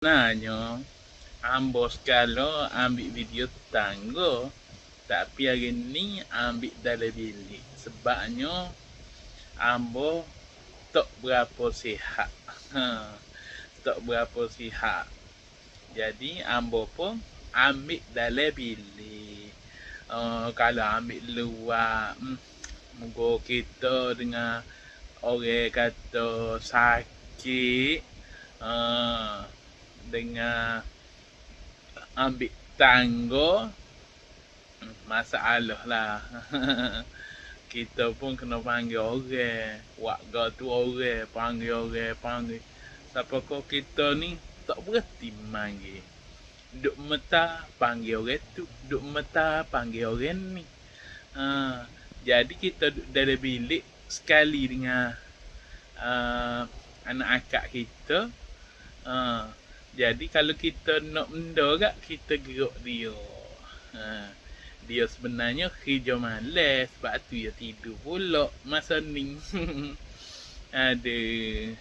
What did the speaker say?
Sebenarnya, ambo sekalo ambil video tangga, tapi hari ni ambil dalam bilik. Sebabnya ambo tak berapa sihat. Tak berapa sihat. Jadi ambo pun ambil dalam bilik. Kalau ambil luar, moga kita dengan orang kata sakit, dengan ambil tangga masalah lah. Kita pun kena panggil orang, warga tu orang, panggil. Siapa kau kita ni tak berhenti manggil. Duk meta panggil orang tu, duk meta panggil orang ni. Jadi kita duduk dalam bilik sekali dengan anak akak kita. Jadi kalau kita nak benda kat, kita gerak dia. Dia sebenarnya kerja malas, sebab tu dia tidur pula masa ni. Aduh.